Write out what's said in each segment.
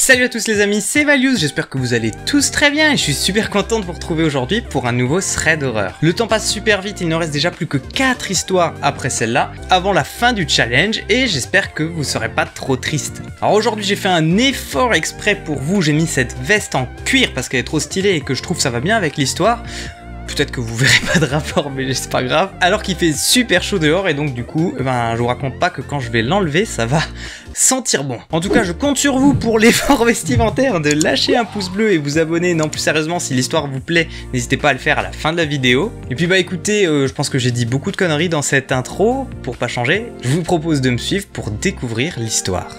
Salut à tous les amis, c'est Values, j'espère que vous allez tous très bien et je suis super content de vous retrouver aujourd'hui pour un nouveau thread d'horreur. Le temps passe super vite, il ne reste déjà plus que 4 histoires après celle-là, avant la fin du challenge et j'espère que vous serez pas trop triste. Alors aujourd'hui j'ai fait un effort exprès pour vous, j'ai mis cette veste en cuir parce qu'elle est trop stylée et que je trouve ça va bien avec l'histoire. Peut-être que vous verrez pas de rapport, mais c'est pas grave. Alors qu'il fait super chaud dehors et donc du coup, je vous raconte pas que quand je vais l'enlever, ça va sentir bon. En tout cas, je compte sur vous pour l'effort vestimentaire de lâcher un pouce bleu et vous abonner. Non, plus sérieusement, si l'histoire vous plaît, n'hésitez pas à le faire à la fin de la vidéo. Et puis écoutez, je pense que j'ai dit beaucoup de conneries dans cette intro. Pour pas changer, je vous propose de me suivre pour découvrir l'histoire.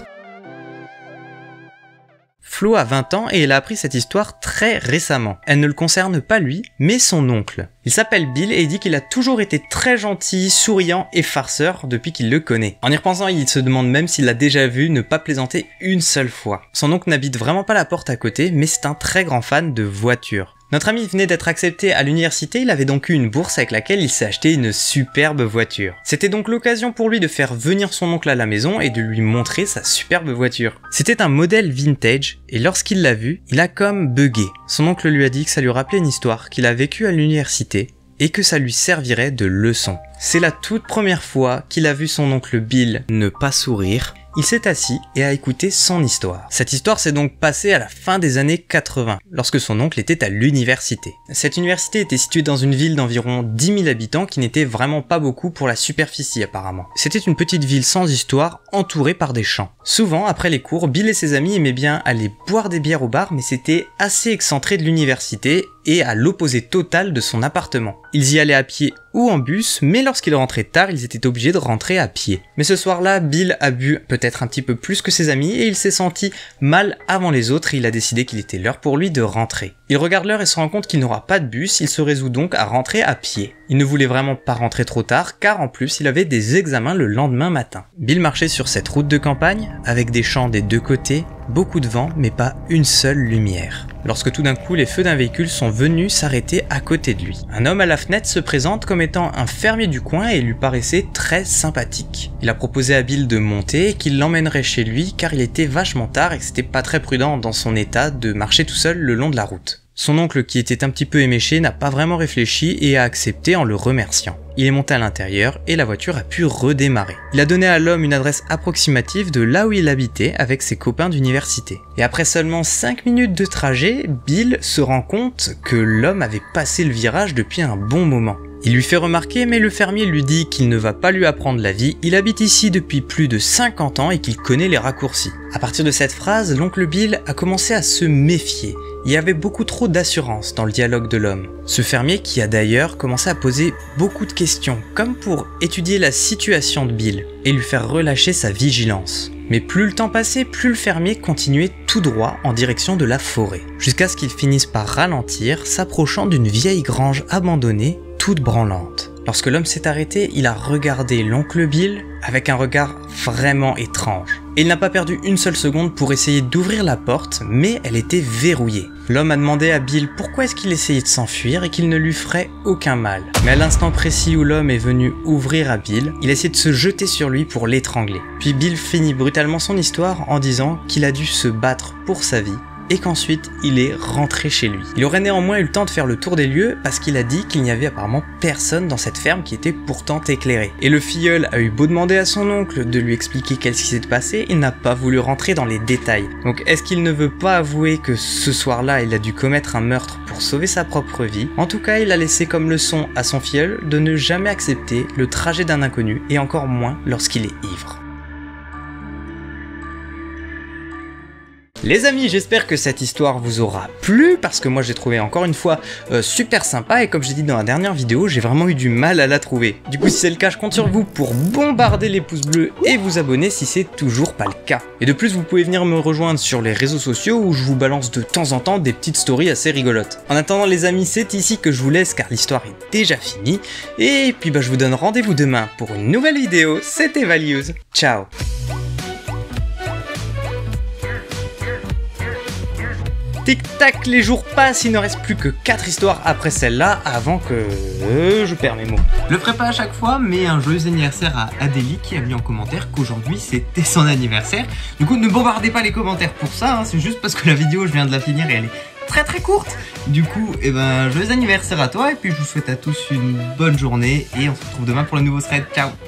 Flo a 20 ans et elle a appris cette histoire très récemment. Elle ne le concerne pas lui, mais son oncle. Il s'appelle Bill et il dit qu'il a toujours été très gentil, souriant et farceur depuis qu'il le connaît. En y repensant, il se demande même s'il l'a déjà vu ne pas plaisanter une seule fois. Son oncle n'habite vraiment pas la porte à côté, mais c'est un très grand fan de voitures. Notre ami venait d'être accepté à l'université, il avait donc eu une bourse avec laquelle il s'est acheté une superbe voiture. C'était donc l'occasion pour lui de faire venir son oncle à la maison et de lui montrer sa superbe voiture. C'était un modèle vintage et lorsqu'il l'a vu, il a comme bugué. Son oncle lui a dit que ça lui rappelait une histoire qu'il a vécue à l'université et que ça lui servirait de leçon. C'est la toute première fois qu'il a vu son oncle Bill ne pas sourire. Il s'est assis et a écouté son histoire. Cette histoire s'est donc passée à la fin des années 80, lorsque son oncle était à l'université. Cette université était située dans une ville d'environ 10 000 habitants qui n'était vraiment pas beaucoup pour la superficie apparemment. C'était une petite ville sans histoire, entourée par des champs. Souvent, après les cours, Bill et ses amis aimaient bien aller boire des bières au bar, mais c'était assez excentré de l'université et à l'opposé total de son appartement. Ils y allaient à pied ou en bus, mais lorsqu'ils rentraient tard, ils étaient obligés de rentrer à pied. Mais ce soir-là, Bill a bu peut-être un petit peu plus que ses amis et il s'est senti mal avant les autres et il a décidé qu'il était l'heure pour lui de rentrer. Il regarde l'heure et se rend compte qu'il n'aura pas de bus, il se résout donc à rentrer à pied. Il ne voulait vraiment pas rentrer trop tard car en plus il avait des examens le lendemain matin. Bill marchait sur cette route de campagne, avec des champs des deux côtés, beaucoup de vent mais pas une seule lumière. Lorsque tout d'un coup les feux d'un véhicule sont venus s'arrêter à côté de lui. Un homme à la fenêtre se présente comme étant un fermier du coin et lui paraissait très sympathique. Il a proposé à Bill de monter et qu'il l'emmènerait chez lui car il était vachement tard et que c'était pas très prudent dans son état de marcher tout seul le long de la route. Son oncle, qui était un petit peu éméché, n'a pas vraiment réfléchi et a accepté en le remerciant. Il est monté à l'intérieur et la voiture a pu redémarrer. Il a donné à l'homme une adresse approximative de là où il habitait avec ses copains d'université. Et après seulement 5 minutes de trajet, Bill se rend compte que l'homme avait passé le virage depuis un bon moment. Il lui fait remarquer, mais le fermier lui dit qu'il ne va pas lui apprendre la vie, il habite ici depuis plus de 50 ans et qu'il connaît les raccourcis. À partir de cette phrase, l'oncle Bill a commencé à se méfier. Il y avait beaucoup trop d'assurance dans le dialogue de l'homme. Ce fermier qui a d'ailleurs commencé à poser beaucoup de questions, comme pour étudier la situation de Bill et lui faire relâcher sa vigilance. Mais plus le temps passait, plus le fermier continuait tout droit en direction de la forêt, jusqu'à ce qu'il finisse par ralentir, s'approchant d'une vieille grange abandonnée, toute branlante. Lorsque l'homme s'est arrêté, il a regardé l'oncle Bill avec un regard vraiment étrange. Et il n'a pas perdu une seule seconde pour essayer d'ouvrir la porte, mais elle était verrouillée. L'homme a demandé à Bill pourquoi est-ce qu'il essayait de s'enfuir et qu'il ne lui ferait aucun mal. Mais à l'instant précis où l'homme est venu ouvrir à Bill, il a essayé de se jeter sur lui pour l'étrangler. Puis Bill finit brutalement son histoire en disant qu'il a dû se battre pour sa vie et qu'ensuite il est rentré chez lui. Il aurait néanmoins eu le temps de faire le tour des lieux parce qu'il a dit qu'il n'y avait apparemment personne dans cette ferme qui était pourtant éclairée. Et le filleul a eu beau demander à son oncle de lui expliquer qu'est-ce qui s'est passé, il n'a pas voulu rentrer dans les détails. Donc est-ce qu'il ne veut pas avouer que ce soir-là il a dû commettre un meurtre pour sauver sa propre vie? En tout cas, il a laissé comme leçon à son filleul de ne jamais accepter le trajet d'un inconnu et encore moins lorsqu'il est ivre. Les amis, j'espère que cette histoire vous aura plu parce que moi j'ai trouvé encore une fois super sympa et comme j'ai dit dans la dernière vidéo, j'ai vraiment eu du mal à la trouver. Du coup si c'est le cas, je compte sur vous pour bombarder les pouces bleus et vous abonner si c'est toujours pas le cas. Et de plus, vous pouvez venir me rejoindre sur les réseaux sociaux où je vous balance de temps en temps des petites stories assez rigolotes. En attendant les amis, c'est ici que je vous laisse car l'histoire est déjà finie. Et puis je vous donne rendez-vous demain pour une nouvelle vidéo. C'était Values. Ciao. Tic-tac, les jours passent, il ne reste plus que 4 histoires après celle-là avant que je perds mes mots. Je le ferai pas à chaque fois, mais un joyeux anniversaire à Adélie qui a mis en commentaire qu'aujourd'hui c'était son anniversaire. Du coup, ne bombardez pas les commentaires pour ça, hein, c'est juste parce que la vidéo, je viens de la finir et elle est très courte. Du coup, joyeux anniversaire à toi et puis je vous souhaite à tous une bonne journée et on se retrouve demain pour le nouveau thread. Ciao!